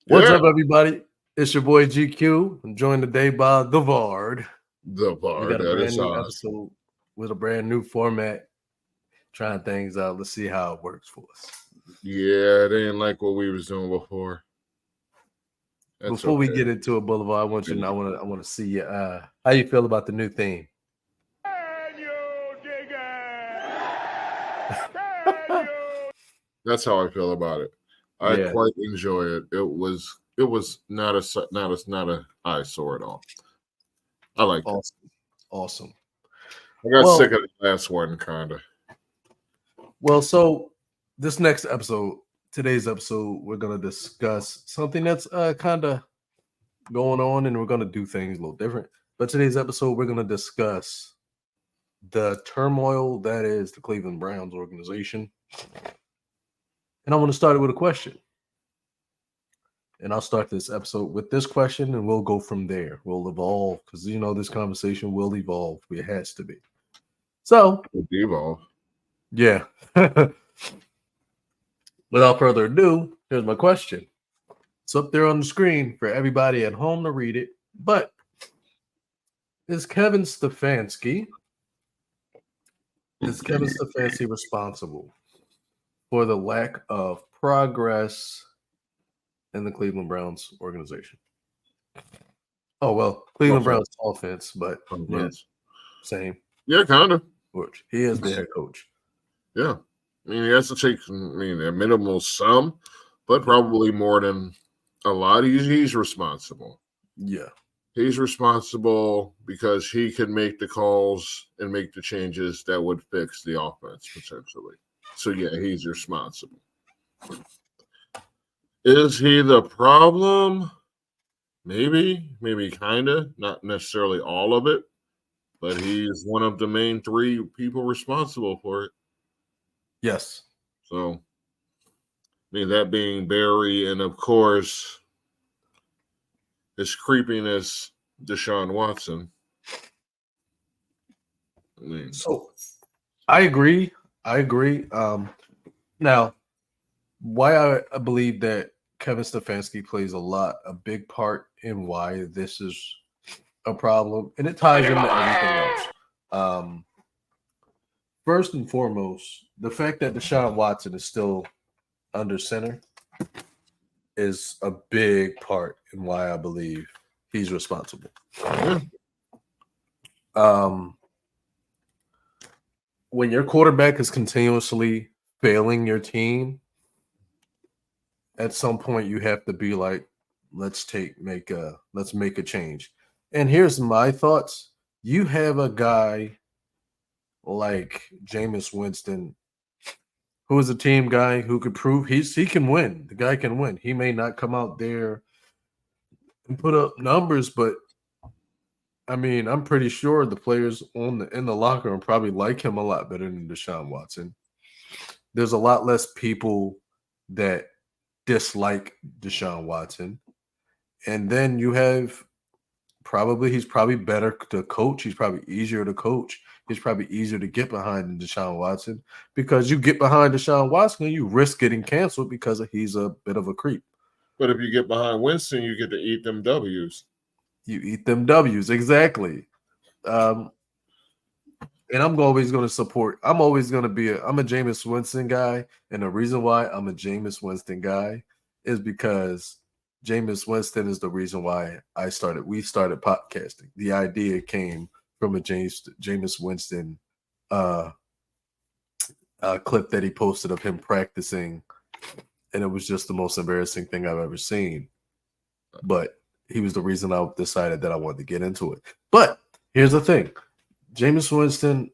What's Yeah, up, everybody? It's your boy GQ. I'm joined today by the Vard. the We bar got a that brand is new on. episode with a brand new format, trying things out. Let's see how it works for us. Yeah, they didn't like what we was doing before. That's Before we okay. get into it, Boulevard, I want you to know, I want to see how you feel about the new theme. That's how I feel about it. I Yeah, quite enjoy it. It was not a eyesore at all. I liked it. awesome, awesome. I got sick Well, of the last one, kind of. so this next episode, today's episode, we're gonna discuss something that's kind of going on, and we're gonna do things a little different. But today's episode, we're gonna discuss the turmoil that is the Cleveland Browns organization. And I want to start it with a question. And I'll start this episode with this question and we'll go from there. We'll evolve because, this conversation will evolve. It has to be. So, Devolve. yeah. Without further ado, here's my question. It's up there on the screen for everybody at home to read it. But is Kevin Stefanski responsible for the lack of progress in the Cleveland Browns organization? Oh, well, Cleveland Browns offense, but yeah, same. Yeah, kind of. Which he is the head coach. Yeah. I mean, he has to take, a minimal sum, but probably more than a lot. He's responsible. Yeah. He's responsible because he can make the calls and make the changes that would fix the offense potentially. So, yeah, he's responsible. Is he the problem? Maybe kind of. Not necessarily all of it, but he's one of the main three people responsible for it. Yes. So, I mean, that being Barry and, of course, his creepiness, Deshaun Watson. So I agree. Now, why I believe that Kevin Stefanski plays a big part in why this is a problem, and it ties into everything else. First and foremost, the fact that Deshaun Watson is still under center is a big part in why I believe he's responsible. When your quarterback is continuously failing your team, at some point you have to be like, let's make a change. And here's my thoughts. You have a guy like Jameis Winston, who is a team guy who could prove he can win. The guy can win. He may not come out there and put up numbers, but I mean, I'm pretty sure the players in the locker room probably like him a lot better than Deshaun Watson. There's a lot less people that dislike Deshaun Watson. And then you have he's probably better to coach. He's probably easier to coach. He's probably easier to get behind than Deshaun Watson because you get behind Deshaun Watson and you risk getting canceled because he's a bit of a creep. But if you get behind Winston, you get to eat them W's. You eat them W's, exactly. And I'm always going to support. I'm always going to be I'm a Jameis Winston guy, and the reason why I'm a Jameis Winston guy is because Jameis Winston is the reason why we started podcasting. The idea came from a Jameis Winston clip that he posted of him practicing, and it was just the most embarrassing thing I've ever seen. But he was the reason I decided that I wanted to get into it. But here's the thing. Jameis Winston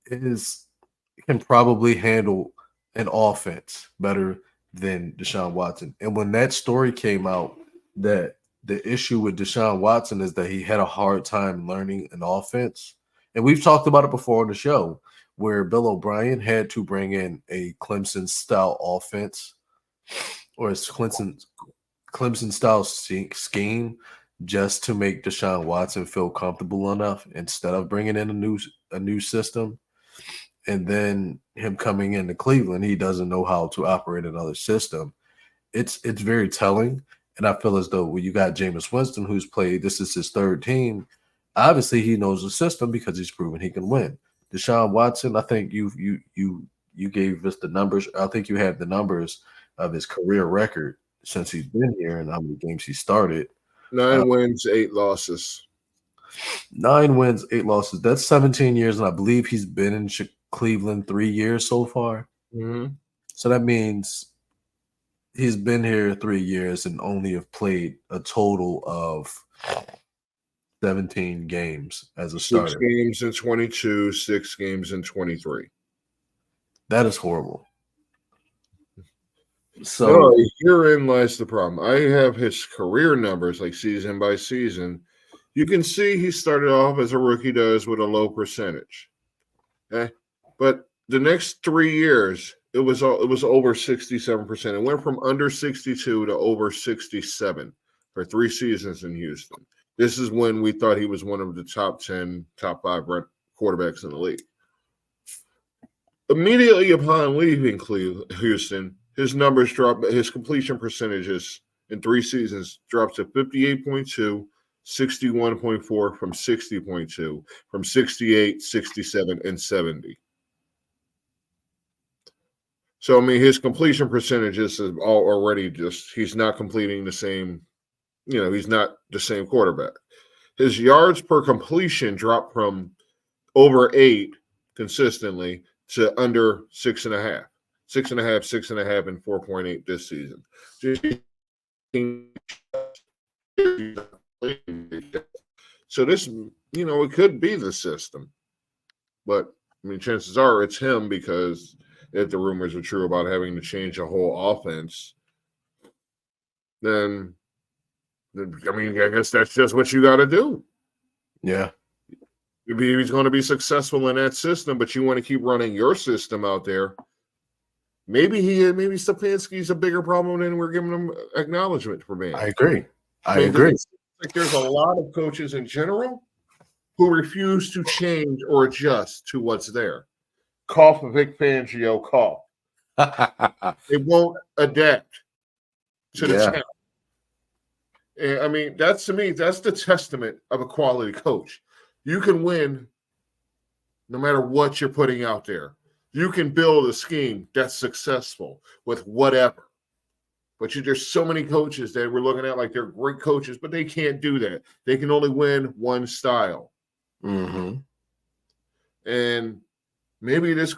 can probably handle an offense better than Deshaun Watson. And when that story came out that the issue with Deshaun Watson is that he had a hard time learning an offense, and we've talked about it before on the show, where Bill O'Brien had to bring in a Clemson style offense or a Clemson style scheme just to make Deshaun Watson feel comfortable enough instead of bringing in a new system. And then him coming into Cleveland, he doesn't know how to operate another system. It's very telling. And I feel as though when you got Jameis Winston, who's played, this is his third team. Obviously, he knows the system because he's proven he can win. Deshaun Watson, I think you gave us the numbers. I think you have the numbers of his career record since he's been here and how many games he started. 9 wins, 8 losses. 9 wins, 8 losses. That's 17 years, and I believe he's been in Cleveland 3 years so far. Mm-hmm. So that means he's been here 3 years and only have played a total of 17 games as a 6 starter. games in 22, 6 games in 23. That is horrible. So no, herein lies the problem. I have his career numbers, like season by season. You can see he started off as a rookie does with a low percentage. Okay? But the next 3 years, it was over 67%. It went from under 62 to over 67 for 3 seasons in Houston. This is when we thought he was one of the top 10, top 5 quarterbacks in the league. Immediately upon leaving Houston, his numbers dropped. His completion percentages in 3 seasons dropped to 58.2, 61.4 from 60.2, from 68, 67, and 70. So, I mean, his completion percentages is already just, he's not completing the same, he's not the same quarterback. His yards per completion dropped from over 8 consistently to under 6.5. 6.5, 6.5, and 4.8 this season. So this, it could be the system. But, I mean, chances are it's him because if the rumors are true about having to change a whole offense, then, I mean, I guess that's just what you got to do. yeah. He's going to be successful in that system, but you want to keep running your system out there. Maybe Stefanski's a bigger problem than we're giving him acknowledgement for being. I agree. I agree. Like there's a lot of coaches in general who refuse to change or adjust to what's there. Cough Vic Fangio, cough. They won't adapt to the challenge. And I mean, that's to me, that's the testament of a quality coach. You can win no matter what you're putting out there. You can build a scheme that's successful with whatever. But there's so many coaches that we're looking at like they're great coaches, but they can't do that. They can only win one style. Mm-hmm. And maybe this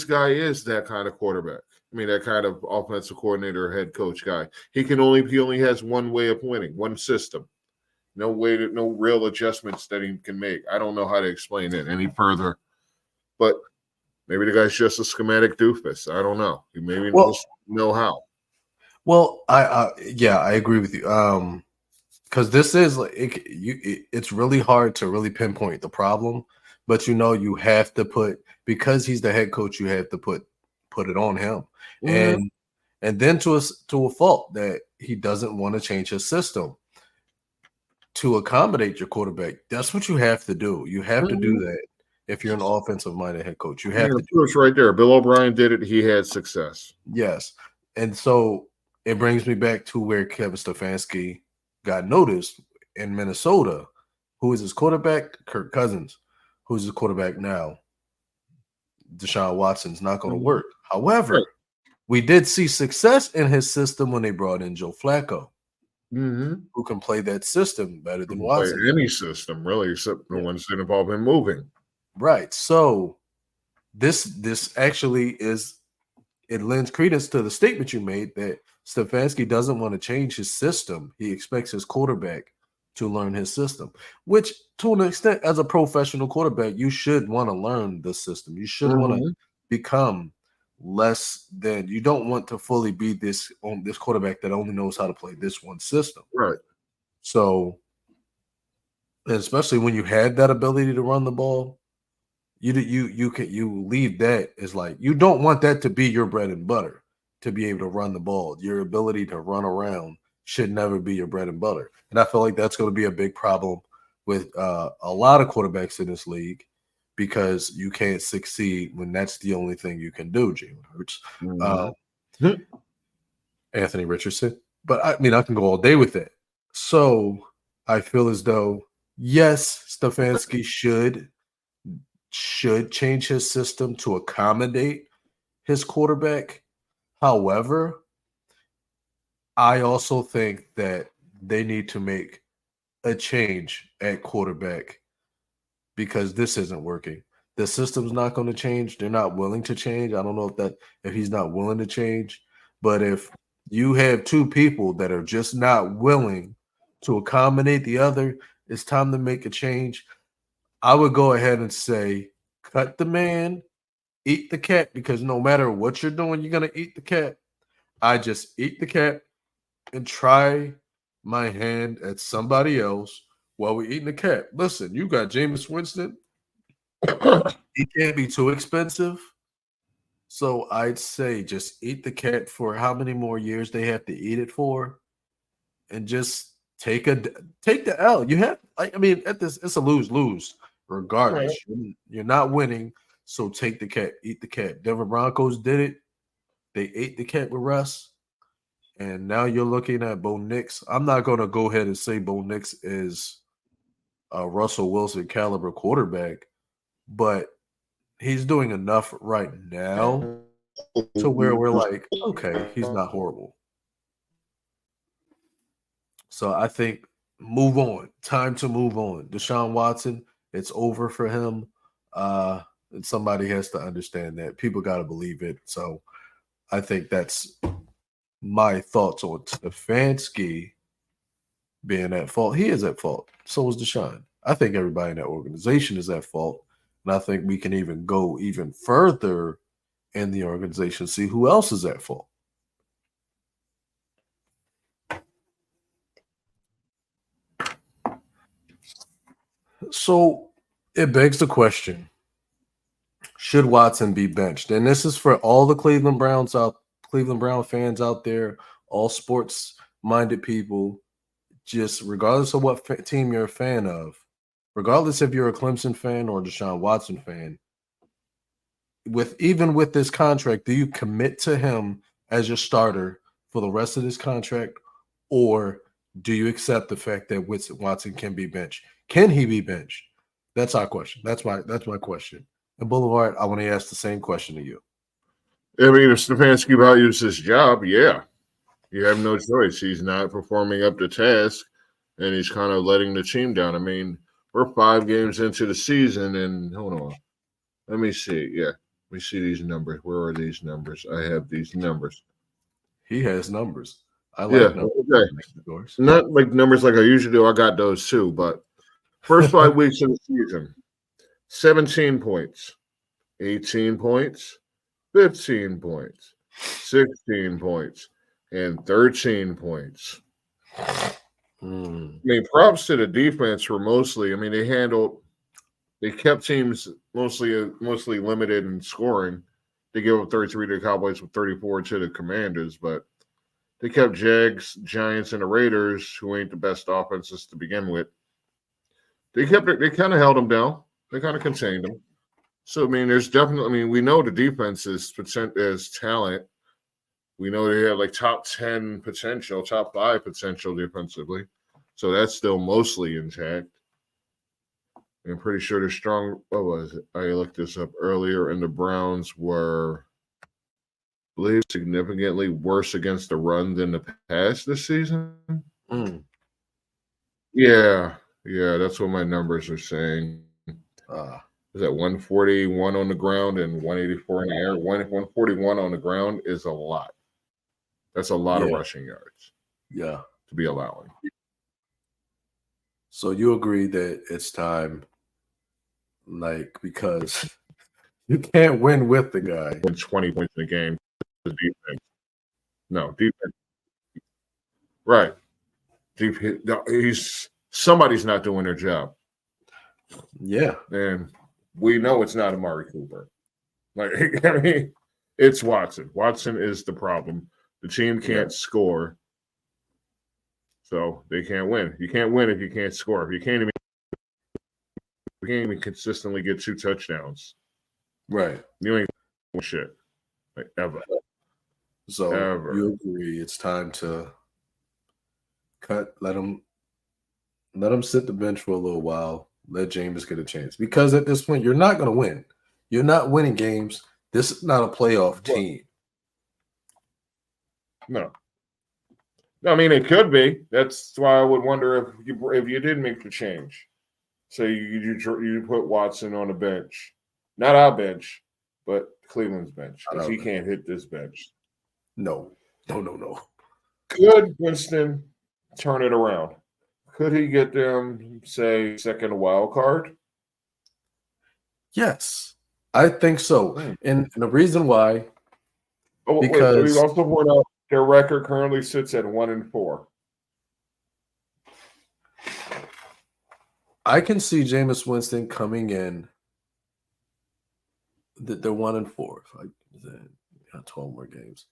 guy is that kind of quarterback. I mean, that kind of offensive coordinator, head coach guy. He only has one way of winning, one system. No real adjustments that he can make. I don't know how to explain it any further. But maybe the guy's just a schematic doofus. I don't know. He maybe just know how. Well, I agree with you. Because this is like it's really hard to really pinpoint the problem, but you have to because he's the head coach, you have to put it on him, and then to a fault that he doesn't want to change his system to accommodate your quarterback. That's what you have to do. You have to do that if you're an offensive-minded head coach. You have to do it right there. Bill O'Brien did it. He had success. Yes, and so it brings me back to where Kevin Stefanski got noticed in Minnesota. Who is his quarterback? Kirk Cousins. Who's his quarterback now? Deshaun Watson's not going to work. However, we did see success in his system when they brought in Joe Flacco, who can play that system better than Watson. Play any system, really, except the ones that involve him moving. Right. So this actually it lends credence to the statement you made that Stefanski doesn't want to change his system. He expects his quarterback to learn his system, which to an extent, as a professional quarterback, you should want to learn the system. You should want to become less than, you don't want to fully be this quarterback that only knows how to play this one system. Right. So, and especially when you had that ability to run the ball, you leave that as like, you don't want that to be your bread and butter, to be able to run the ball. Your ability to run around should never be your bread and butter. And I feel like that's going to be a big problem with a lot of quarterbacks in this league, because you can't succeed when that's the only thing you can do. Jalen Hurts, Anthony Richardson, But I mean, I can go all day with that. So I feel as though, yes, Stefanski should change his system to accommodate his quarterback. However, I also think that they need to make a change at quarterback because this isn't working. The system's not going to change. They're not willing to change. I don't know if he's not willing to change, but if you have two people that are just not willing to accommodate the other, it's time to make a change. I would go ahead and say cut the man, eat the cat, because no matter what you're doing, you're going to eat the cat. I just eat the cat and try my hand at somebody else while we're eating the cat. Listen, you got Jameis Winston. He can't be too expensive. So I'd say just eat the cat for how many more years they have to eat it for, and just take the L. You have, I mean, at this, it's a lose-lose regardless. You're not winning, so take the cat, eat the cat. Denver Broncos did it. They ate the cat with Russ. And now you're looking at Bo Nix. I'm not going to go ahead and say Bo Nix is a Russell Wilson caliber quarterback, but he's doing enough right now to where we're like, okay, he's not horrible. So I think move on. Time to move on. Deshaun Watson, it's over for him. And somebody has to understand that. People got to believe it. So I think that's my thoughts on Stefanski being at fault. He is at fault. So is Deshaun. I think everybody in that organization is at fault. And I think we can even go even further in the organization, see who else is at fault. So it begs the question, should Watson be benched? And this is for all the Cleveland Brown fans out there, all sports-minded people, just regardless of what team you're a fan of, regardless if you're a Clemson fan or a Deshaun Watson fan, even with this contract, do you commit to him as your starter for the rest of this contract, or do you accept the fact that Watson can be benched? Can he be benched? That's our question. That's my question. And Boulevard, I want to ask the same question to you. I mean, if Stefanski values his job, yeah, you have no choice. He's not performing up to task, and he's kind of letting the team down. I mean, we're 5 games into the season, and hold on. Let me see. Yeah, let me see these numbers. Where are these numbers? I have these numbers. He has numbers. I like numbers. Okay. Not like numbers like I usually do. I got those too, but first 5 weeks of the season, 17 points, 18 points, 15 points, 16 points, and 13 points. I mean, props to the defense for mostly. I mean, they kept teams mostly limited in scoring. They gave up 33 to the Cowboys with 34 to the Commanders, but they kept Jags, Giants, and the Raiders, who ain't the best offenses to begin with. They kind of held them down. They kind of contained them. So, I mean, there's definitely, I mean, we know the defense is talent. We know they have like top 10 potential, top 5 potential defensively. So that's still mostly intact. I'm pretty sure they're strong. What was it? I looked this up earlier, and the Browns were, I believe, significantly worse against the run than the pass this season. Yeah, that's what my numbers are saying. Is that 141 on the ground and 184 in the air? 141 on the ground is a lot. That's a lot of rushing yards. Yeah, to be allowing. So you agree that it's time, because you can't win with the guy. 20 points in the game. Defense. No, defense. Right. Somebody's not doing their job. Yeah. And we know it's not Amari Cooper. I mean, it's Watson. Watson is the problem. The team can't score. So they can't win. You can't win if you can't score. If you can't even consistently get 2 touchdowns. Right. You ain't shit. Ever. So you agree it's time to Let him sit the bench for a little while. Let Jameis get a chance. Because at this point, you're not going to win. You're not winning games. This is not a playoff team. No. I mean, it could be. That's why I would wonder if you did make the change. Say you put Watson on the bench, not our bench, but Cleveland's bench, because he can't hit this bench. No. Could Winston turn it around? Could he get them, say, second wild card? Yes, I think so. And the reason why, because we also point out their record currently sits at 1-4. I can see Jameis Winston coming in. They're 1-4. Like, got 12 more games.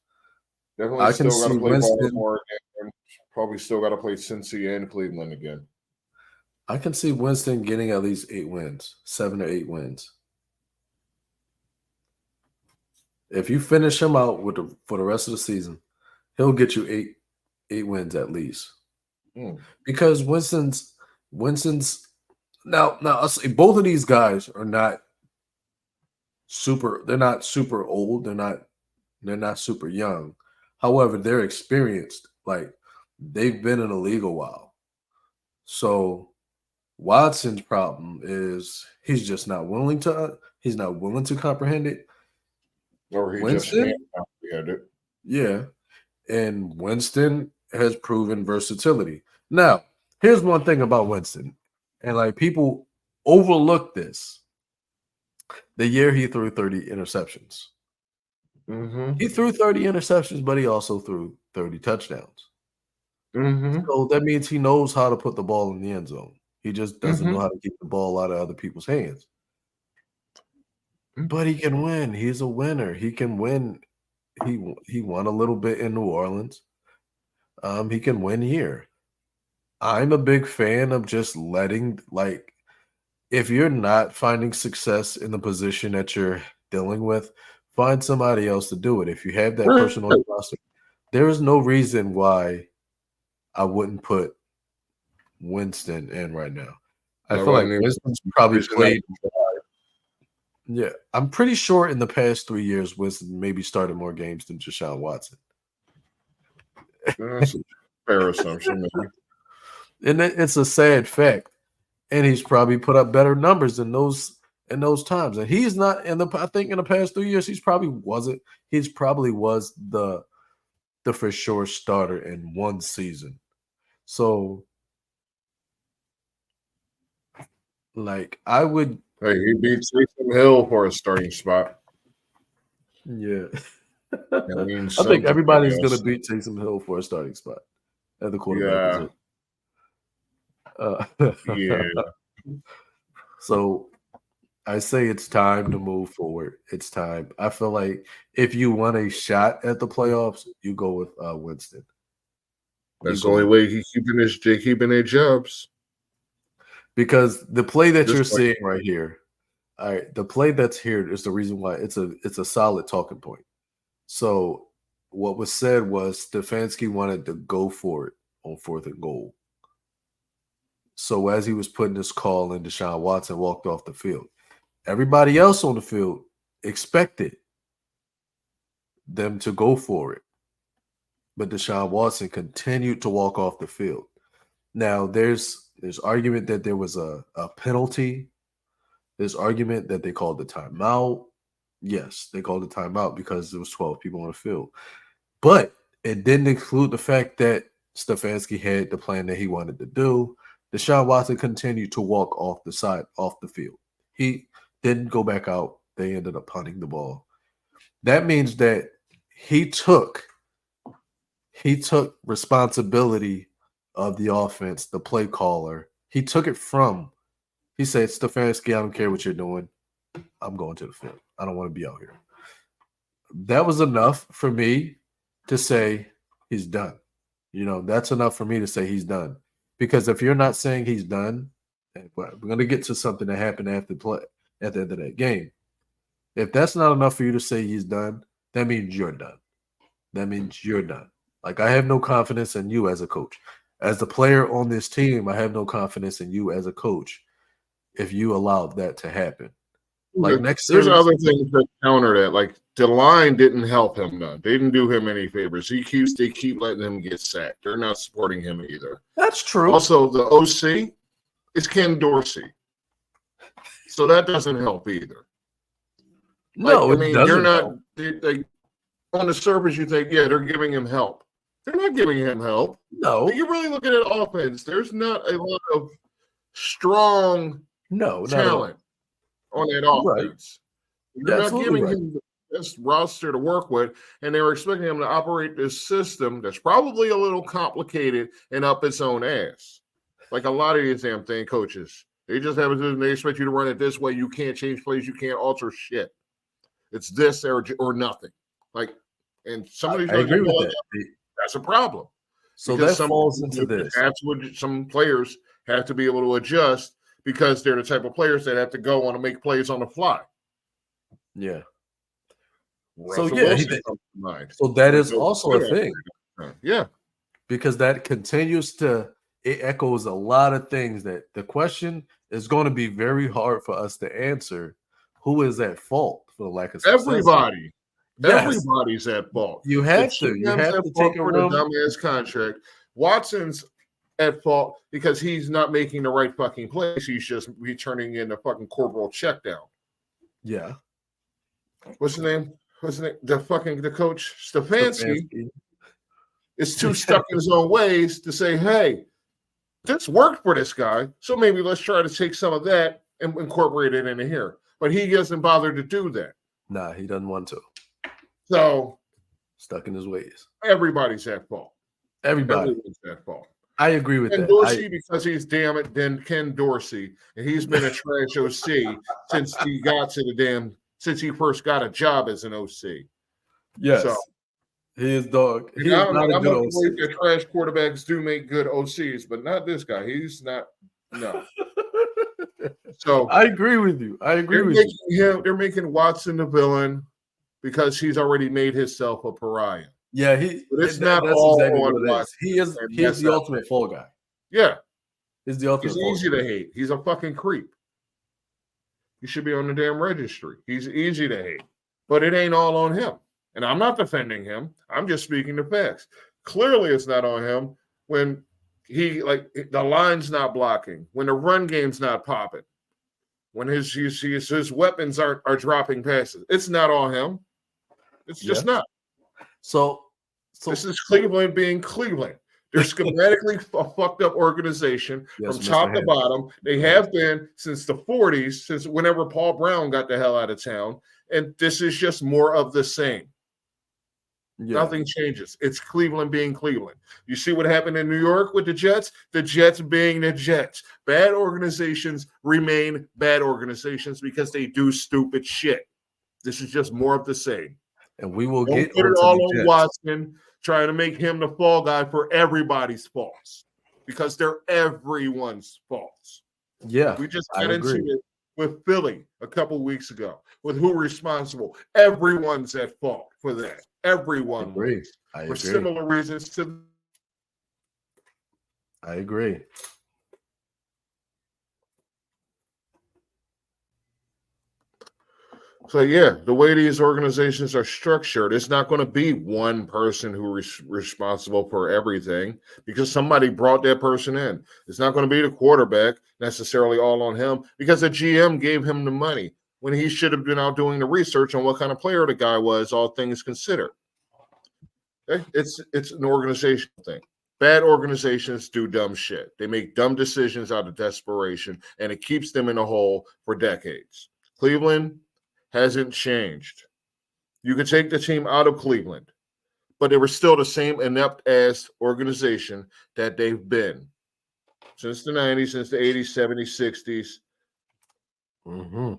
Definitely, I can still got to play Baltimore again. Probably still got to play Cincy and Cleveland again. I can see Winston getting at least 8 wins, 7 or 8 wins. If you finish him out for the rest of the season, he'll get you 8 wins at least. Because Winston's now I'll say both of these guys are not super. They're not super old. They're not super young. However, they're experienced. Like, they've been in the league a while. So Watson's problem is he's just not willing to. He's not willing to comprehend it. Or he Winston, just can't comprehend it. Yeah, and Winston has proven versatility. Now, here's one thing about Winston, and like people overlook this. The year he threw 30 interceptions. He threw 30 interceptions, but he also threw 30 touchdowns. So that means he knows how to put the ball in the end zone. He just doesn't know how to keep the ball out of other people's hands. But he can win. He's a winner. He can win. He won a little bit in New Orleans. He can win here. I'm a big fan of just letting, like, if you're not finding success in the position that you're dealing with, find somebody else to do it. If you have that person on the roster, there is no reason why I wouldn't put Winston in right now. I feel like Winston's probably played. Yeah, I'm pretty sure in the past 3 years, Winston maybe started more games than Deshaun Watson. That's a fair assumption, maybe. And it's a sad fact. And he's probably put up better numbers in those times. And he's not I think in the past 3 years, he's probably was the for sure starter in one season. So, like, I would. Hey, he beat Taysom Hill for a starting spot. Yeah. I think everybody's going to beat Taysom Hill for a starting spot at the quarterback position. Yeah. So I say it's time to move forward. It's time. I feel like if you want a shot at the playoffs, you go with Winston. That's the only way he's keeping their jobs. Because the play that you're seeing right here, all right, the play that's here is the reason why it's a solid talking point. So what was said was Stefanski wanted to go for it on 4th and goal. So as he was putting his call in, Deshaun Watson walked off the field. Everybody else on the field expected them to go for it. But Deshaun Watson continued to walk off the field. Now, there's argument that there was a penalty. There's argument that they called the timeout. Yes, they called the timeout because there was 12 people on the field. But it didn't include the fact that Stefanski had the plan that he wanted to do. Deshaun Watson continued to walk off the field. He didn't go back out. They ended up punting the ball. That means that he took responsibility of the offense, the play caller. He took it from. He said, Stefanski, I don't care what you're doing. I'm going to the field. I don't want to be out here. That was enough for me to say he's done. That's enough for me to say he's done. Because if you're not saying he's done, we're going to get to something that happened after play at the end of that game. If that's not enough for you to say he's done, that means you're done. That means you're done. Like, I have no confidence in you as a coach. As the player on this team, I have no confidence in you as a coach if you allowed that to happen. Like next There's series, other things that counter that. Like the line didn't help him none. They didn't do him any favors. They keep letting him get sacked. They're not supporting him either. that's true. Also, the OC is Ken Dorsey. So that doesn't help either. No, like, I mean, it doesn't you're not help. they, on the surface, you think, yeah, they're giving him help. They're not giving him help. No, You're really looking at offense. There's not a lot of strong no, not at all. talent on that Right. offense. You're not Absolutely giving right. him the best roster to work with, and they were expecting him to operate this system that's probably a little complicated and up its own ass. Like a lot of these damn thing coaches, they just have a system. They expect you to run it this way. You can't change plays. You can't alter shit. It's this or nothing. Like, and some of these I agree with like, that. that's a problem. So Because that falls into this. Some players have to be able to adjust because they're the type of players that have to go on and make plays on the fly. Yeah. Russell So yeah, Wilson comes to mind. so that is Bill also a Belichick. thing Yeah. because that continues to it echoes a lot of things that the question is going to be very hard for us to answer. Who is at fault for the lack of success? Everybody. Yes. Everybody's at fault. You have The to. You GM's have at to fault take a for the room. dumbass contract. Watson's at fault because he's not making the right fucking plays. He's just returning in the fucking corporal check down. Yeah. What's his name? The coach Stefanski is too stuck in his own ways to say, hey, this worked for this guy, so maybe let's try to take some of that and incorporate it into here. But he doesn't bother to do that. Nah, he doesn't want to. So Stuck in his ways. everybody's at fault. Everybody. Everyone's at fault. I agree with Ken that. Dorsey, because he's damn it, then Ken Dorsey, and he's been a trash OC since he first got a job as an OC. Yes. So, he is dog. He is I'm not a not good OC. that trash quarterbacks do make good OCs, but not this guy. He's not. No. So I agree with you. I agree with you. They're making Watson the villain because he's already made himself a pariah. Yeah, But it's not that's all exactly on what it is. Watson. He is That's the ultimate fall guy. Yeah, He's the ultimate he's fall easy guy. to hate. He's a fucking creep. He should be on the damn registry. He's easy to hate, but it ain't all on him. And I'm not defending him. I'm just speaking the facts. Clearly, it's not on him when the line's not blocking, when the run game's not popping, when his weapons are dropping passes. It's not on him. It's just not. So This is Cleveland being Cleveland. They're schematically a fucked up organization Yes, from Mr. top to Hammond. bottom. They have been since the 40s, since whenever Paul Brown got the hell out of town. And this is just more of the same. yeah. Nothing changes. It's Cleveland being Cleveland. You see what happened in New York with the Jets? The Jets being the Jets. Bad organizations remain bad organizations because they do stupid shit. This is just more of the same. And we will Don't get put it onto all the on Jets. Watson, trying to make him the fall guy for everybody's faults because they're everyone's faults. Yeah, We just I got into agree. it with Philly a couple weeks ago with who responsible. Everyone's at fault for that. Everyone agree. was, I for agree. similar reasons to. I agree. So yeah, the way these organizations are structured, it's not going to be one person who is responsible for everything because somebody brought that person in. It's not going to be the quarterback necessarily all on him because the GM gave him the money when he should have been out doing the research on what kind of player the guy was, all things considered. Okay? It's an organizational thing. Bad organizations do dumb shit. They make dumb decisions out of desperation, and it keeps them in a hole for decades. Cleveland hasn't changed. You could take the team out of Cleveland, but they were still the same inept-ass organization that they've been since the 90s, since the 80s, 70s, 60s. Mm-hmm.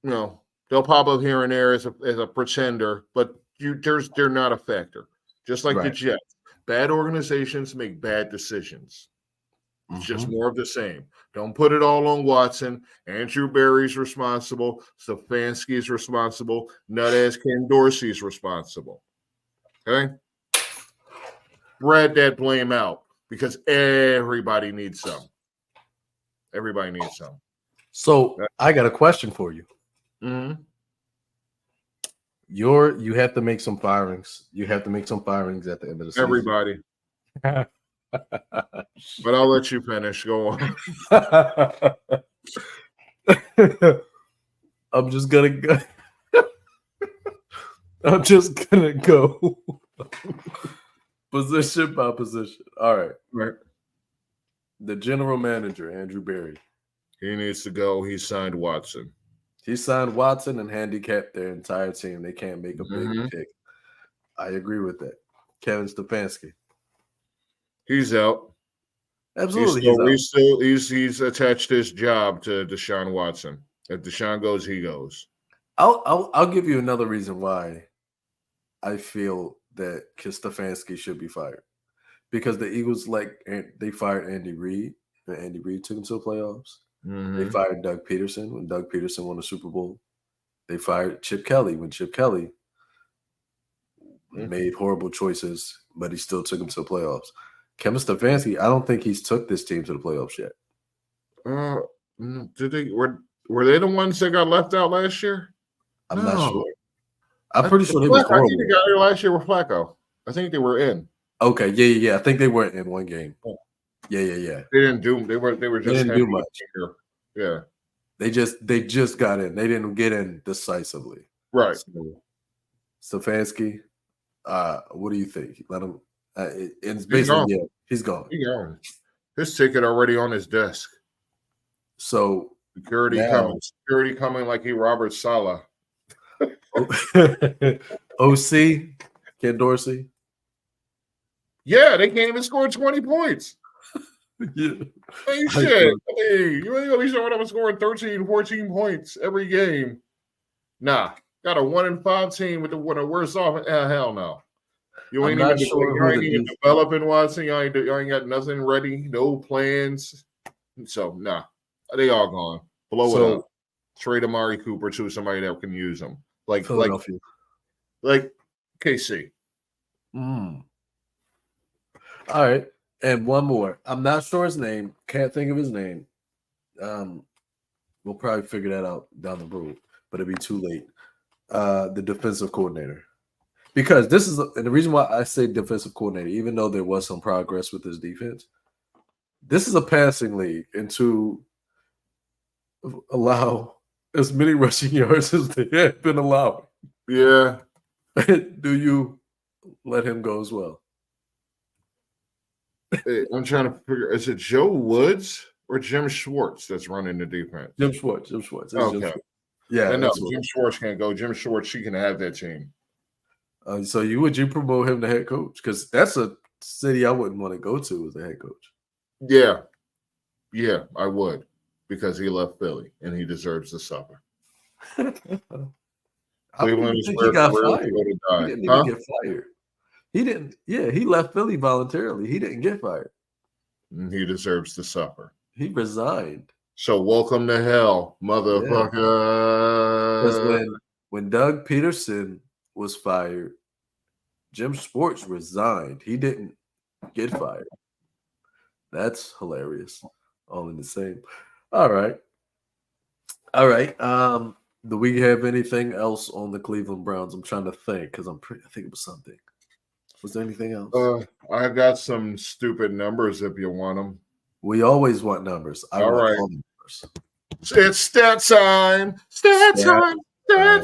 You know, they'll pop up here and there as a pretender, but they're not a factor. Just like the Right. Jets. Bad organizations make bad decisions. It's just more of the same. Don't put it all on Watson. Andrew Berry's responsible. Stefanski's responsible. Nut-ass Ken Dorsey's responsible. Okay? Spread that blame out. because everybody needs some. Everybody needs some. So I got a question for you. Mm-hmm. You have to make some firings. You have to make some firings at the end of the season. Everybody. But I'll let you finish. Go on. I'm just gonna go. I'm just gonna go position by position. All right. Right. The general manager, Andrew Berry. He needs to go. He signed Watson. He signed Watson and handicapped their entire team. They can't make a big Mhm. pick. I agree with that. Kevin Stefanski. He's out. Absolutely. He's attached his job to Deshaun Watson. If Deshaun goes, he goes. I'll give you another reason why I feel that Stefanski should be fired. Because the Eagles, they fired Andy Reid, and Andy Reid took them to the playoffs. Mhm. They fired Doug Peterson when Doug Peterson won the Super Bowl. They fired Chip Kelly when Chip Kelly made horrible choices, but he still took them to the playoffs. Kevin Stefanski, I don't think he's took this team to the playoffs yet. Did they were they the ones that got left out last year? I'm not sure. I'm pretty sure they was was horrible. I think they got there last year with Flacco. I think they were in. Okay, yeah. I think they were in one game. Oh. Yeah. They didn't do. They were just didn't do much. Yeah. They just got in. They didn't get in decisively. Right. So, Stefanski, what do you think? Let him. It's basically he's gone. He's gone. His ticket already on his desk. So security coming like he Robert Saleh. OC, Ken Dorsey. Yeah, they can't even score 20 points. Yeah. Hey, shit. Hey, you ain't gonna be showing up and scoring 13, 14 points every game. Nah. Got a 1-5 team with the worst off. Hell no. You ain't even developing Watson. You ain't got nothing ready, no plans. So nah. They all gone. Blow it up. Trade Amari Cooper to somebody that can use them. Like KC. All right. And one more. I'm not sure his name. Can't think of his name. We'll probably figure that out down the road, but it'll be too late. The defensive coordinator. Because this is and the reason why I say defensive coordinator, even though there was some progress with his defense, this is a passing league, and to allow as many rushing yards as they have been allowed. Yeah. Do you let him go as well? Hey, I'm trying to figure, is it Joe Woods or Jim Schwartz that's running the defense? Jim Schwartz. Okay. Jim Schwartz. Yeah. No, Jim Schwartz can't go. Jim Schwartz, she can have that team. So would you promote him to head coach? Because that's a city I wouldn't want to go to as a head coach. Yeah, I would, because he left Philly and he deserves the supper. Cleveland is where he got fired. He didn't even get fired. He didn't. Yeah, he left Philly voluntarily. He didn't get fired. And he deserves the supper. He resigned. So welcome to hell, motherfucker. Because when Doug Peterson was fired, Jim Schwartz resigned. He didn't get fired. That's hilarious. All in the same. All right. Do we have anything else on the Cleveland Browns? I'm trying to think because I think it was something. Was there anything else? I got some stupid numbers if you want them. We always want numbers. All right. It's stat time. Stat time. I'm going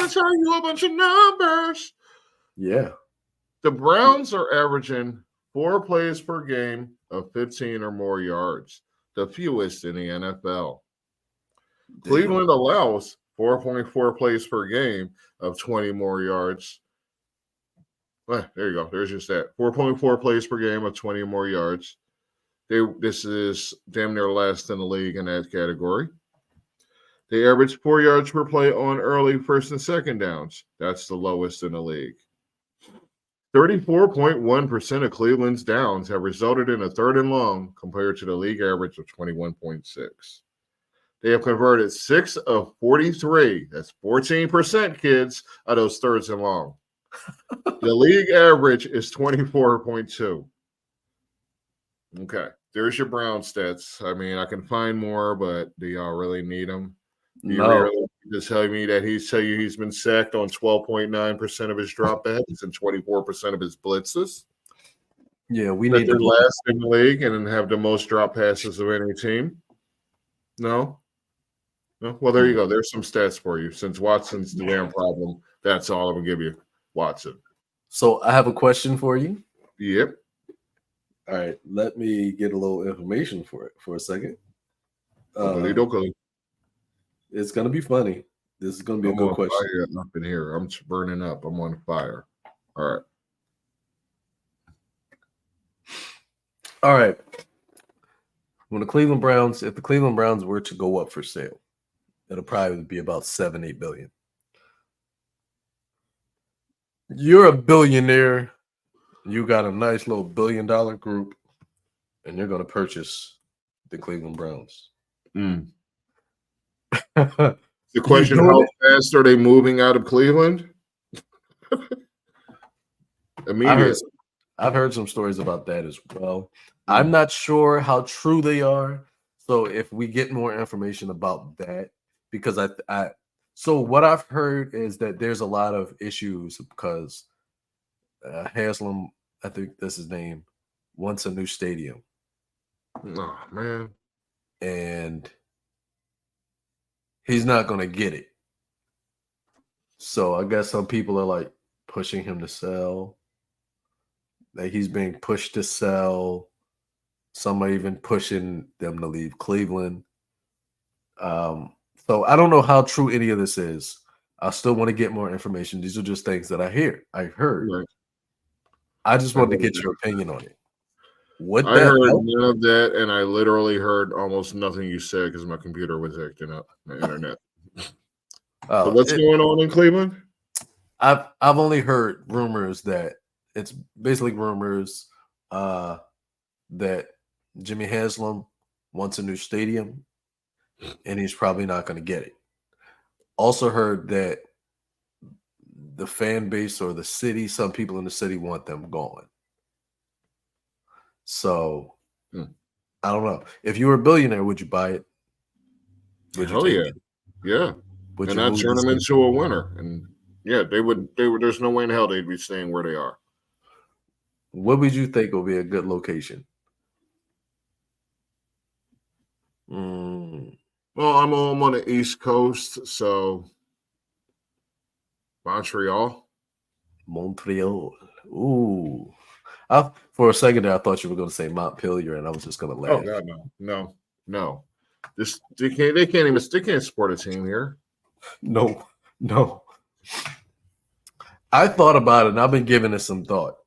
to tell you a bunch of numbers. Yeah. The Browns are averaging 4 plays per game of 15 or more yards, the fewest in the NFL. Damn. Cleveland allows 4.4 plays per game of 20 more yards. Well, there you go. There's just that. 4.4 plays per game of 20 or more yards. This is damn near last in the league in that category. They average 4 yards per play on early first and second downs. That's the lowest in the league. 34.1% of Cleveland's downs have resulted in a third and long compared to the league average of 21.6. They have converted 6 of 43. That's 14%, kids, of those thirds and long. The league average is 24.2. Okay. There's your Brown stats. I mean, I can find more, but do y'all really need them? Do you No. really just tell me that he's been sacked on 12.9% of his dropbacks and 24% of his blitzes? Yeah, we That need they're to. last in the league and have the most drop passes of any team? No? No? Well, there you go. There's some stats for you. Since Watson's the damn problem, that's all I'm going to give you. Watson. So I have a question for you. Yep. All right, let me get a little information for it for a second. Oakley-dokley. It's gonna be funny. This is gonna be a I'm good on question. fire up in here. I'm burning up. I'm on fire. All right. All right. When if the Cleveland Browns were to go up for sale, it'll probably be about 7-8 billion. You're a billionaire. You got a nice little $1 billion group, and you're gonna purchase the Cleveland Browns. The question: how fast are they moving out of Cleveland? Immediately. I've heard some stories about that as well. I'm not sure how true they are. So if we get more information about that, because so what I've heard is that there's a lot of issues because Haslam, I think that's his name, wants a new stadium. Oh man. And he's not going to get it. So I guess some people are like pushing him to sell. Like he's being pushed to sell. Some are even pushing them to leave Cleveland. So I don't know how true any of this is. I still want to get more information. These are just things that I heard. Right. I just wanted to get your opinion on it. I heard none of that, and I literally heard almost nothing you said because my computer was acting up, my internet. So what's going on in Cleveland? I've only heard rumors that it's basically rumors that Jimmy Haslam wants a new stadium, and he's probably not going to get it. Also heard that the fan base or the city, some people in the city want them gone. So I don't know. If you were a billionaire, would you buy it? Would you take it? Yeah. Would and not turn them into a winner. And yeah, they would. There's no way in hell they'd be staying where they are. What would you think would be a good location? Well, I'm on the East Coast, so Montreal. Ooh. For a second there, I thought you were going to say Montpelier, and I was just going to laugh. Oh God, no. They can't support a team here. No. I thought about it, and I've been giving it some thought.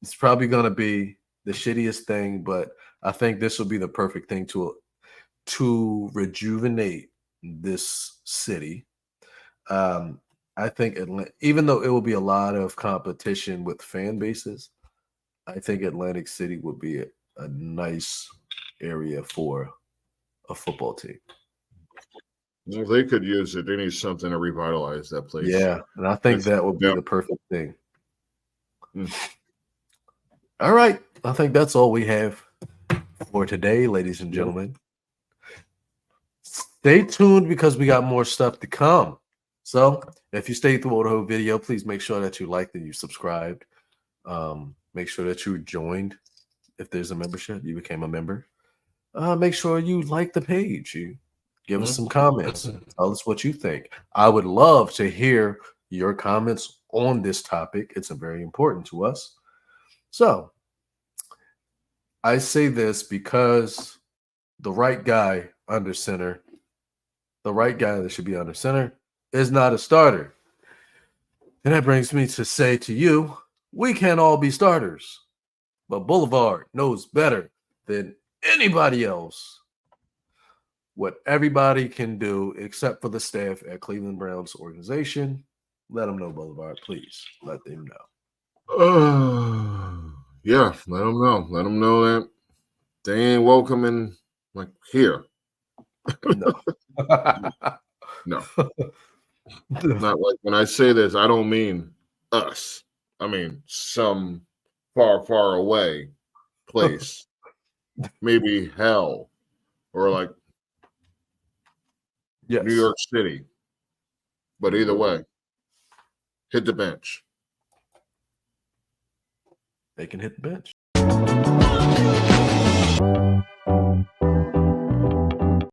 It's probably going to be the shittiest thing, but I think this will be the perfect thing to rejuvenate this city. I think even though it will be a lot of competition with fan bases, I think Atlantic City would be a nice area for a football team. Well, they could use it. They need something to revitalize that place. Yeah, and I think that would be the perfect thing. All right. I think that's all we have for today, ladies and gentlemen. Stay tuned because we got more stuff to come. So if you stayed through the whole video, please make sure that you liked and you subscribed. Make sure that you joined. If there's a membership, you became a member. Make sure you like the page. You give us some comments. Tell us what you think. I would love to hear your comments on this topic. It's very important to us. So I say this because the right guy under center, the right guy that should be under center, is not a starter. And that brings me to say to you, we can't all be starters, but Boulevard knows better than anybody else what everybody can do except for the staff at Cleveland Browns organization. Let them know, Boulevard. Please let them know. Yeah, let them know. Let them know that they ain't welcome in like here. No. No. Not like when I say this, I don't mean us. I mean some far, far away place maybe hell or like Yes. New York City. But either way, hit the bench. They can hit the bench.